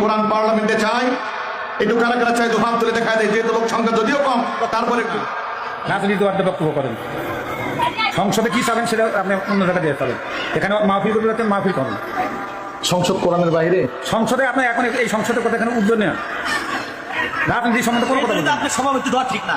কোরআন পার্লামেন্টে চাই, একটু কারা কারা চাই তো হাত তুলে দেখা দেয়, যেহেতু লোক সংখ্যা যদিও কম তারপরে একটু রাজনীতিবাদ বক্তব্য করেন। সংসদে কি চাবেন সেটা আপনি অন্য জায়গায় দিয়ে চাবেন, এখানে মাহফিল করতে যাচ্ছেন, মাহফিল করেন। সংসদ কোরআনের বাইরে সংসদে আপনি এখন এই সংসদের কথা এখানে উদ্যোগ নেন, রাজনীতি সম্বন্ধে কোনো কথা বলবেন না। আপনার সভাপতি দেওয়া ঠিক না,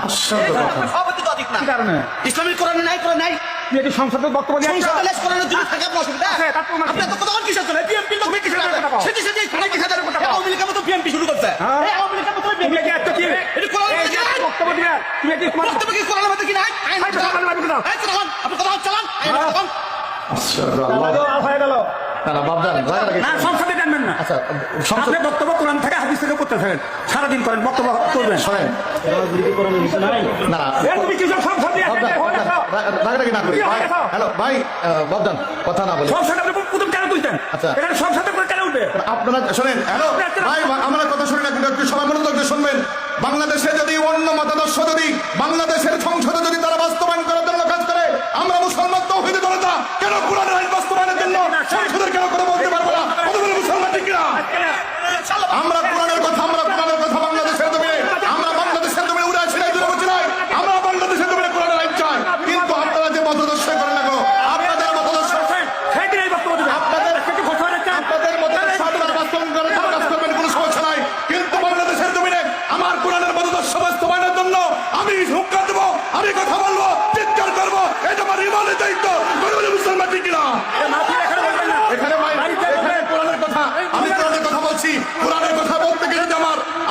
সভাপতি দেওয়া ঠিক না। কি কারণে ইসলামিক কোরআনে নাই, কোরআন নাই। তুই একটি সংসদের বক্তব্য দিয়ে সংসদে লেস কোরআনের যদি থাকে আপনার অসুবিধা আছে। আপনি তো কতক্ষণ কিসের জন্য বিএনপি লোক কিসের জন্য সেটি সেটি খানাকি খাদার কথা আওয়ামী লীগের মতো বিএনপি শুরু করছে। এই আওয়ামী লীগের মতো তুমি কি এত কি এটি কোরআনের মধ্যে কি নাই? বক্তব্য দিয়ে তুমি কি বক্তব্য কি কোরআনের মধ্যে কি নাই? আইন আইন কোরআনের মধ্যে কি নাই? এই কোরআন আপনি কথা চালান, আইন কথা হয়ে গেল না বাবদান না, সংসদে জানবেন না। আচ্ছা আপনি বক্তব্য কোরআন থেকে হাদিস থেকে করতে থাকেন, সারাদিন করেন, বক্তব্য করবেন। শোনেন না তুমি কি সব সংসদ দিয়ে রাগারাগি না করি ভাই। হ্যালো ভাই, বাবদান কথা না বলে সংসদে আপনি প্রথম কেন তুলতেন? আচ্ছা। এখানে সংসদে কেন উঠবে? আপনারা শোনেন। হ্যালো ভাই, আমরা কথা শুনি না, কিন্তু একটু সবাই মনোযোগ দিয়ে শুনবেন। বাংলাদেশে যদি অন্য মতাদর্শ যদি বাংলাদেশের সংসদে যদি তারা বাস্তবায়ন করার জন্য কাজ করে, আমরা মুসলমান তৌহিদি জনতা কেন কোরআনের আইন বাস্তবায়নের জন্য সংসদের কেন কথা বলতে পারবো না? কত বলে মুসলমান ঠিক না? আমরা কোরআনের কথা বাংলাদেশের জমিনে, আমরা বাংলাদেশের জমিনে উড়ে আসি নাই, দূরে বসে নাই। আমরা বাংলাদেশের জমিনে কোরআনের আইন চাই, কিন্তু আপনারা যে মতাদর্শ করেন না, আপনাদের মতাদর্শ সেইদিন এই বক্তব্য দিবেন। আপনাদের একটু ঘোষণা দিচ্ছেন। আপনাদের মতাদর্শ আপনারা বাস্তবায়ন করার জন্য কাজ করবেন, কোনো সমস্যা নাই। কিন্তু বাংলাদেশের জমিনে আমার কোরআনের মতাদর্শ বাস্তবায়নের জন্য আমি হুঙ্কার দেবো, আমি কথা বলবো, চিৎকার করবো, এটা আমার ইমানের দায়িত্ব। কত বলে মুসলমান ঠিক না? মাহফিল এখানে বলবেন না। এখানে ভাই, এখানে কোরআনের কথা, আমি কোরআনের কথা বলছি। কোরআনের কথা বলতে গেলে যদি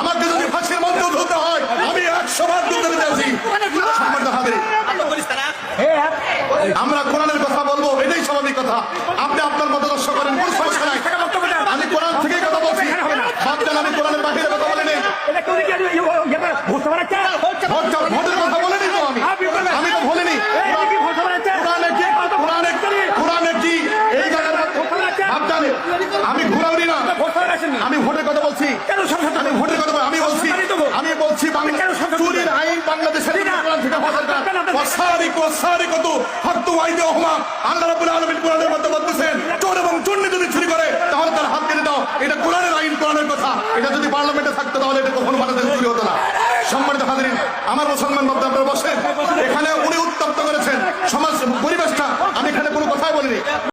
আমাকে যদি ফাঁসির মধ্যে ধরতে হয়, আমি 100 বার ধরতে আছি। সম্মানিত হাজিরিন, আমরা কোরআনের কথা বলবো, এটাই স্বাভাবিক কথা। আপনি আপনার মতাদর্শ করেন, কোনো সমস্যা নাই। আমি কোরআন থেকেই কথা বলছি, ভাবছেন আমি কোরআনের বাহিরে কথা বলিনি। এটা কেউ কি ঘোষণা বানাচ্ছে? ভোটের কথা বলিনি তো আমি তো বলিনি। কোরআনে কি এই জায়গার ভাবছেন আমি ঘুরাউনি না, আমি ভোটের কথা বলছি। আমি ভোটের কথা বলছি, আমি বলছি চুরির আইন বাংলাদেশের কোরআন থেকে হওয়া দরকার। আল্লাহ রাব্বুল আলামিন কোরআনের মধ্যে বলতেছেন, চোর এবং চুন্নি যদি চুরি করে তাহলে তার হাত কেটে দাও। এটা কোরআনের আইন, কোরআনের কথা। এটা যদি পার্লামেন্টে থাকতো তাহলে এটা কখনো বাংলাদেশে চুরি হতো না। সম্মানিত হাজিরিন, আমার মুসলমান বক্তা, আপনারা বসেন।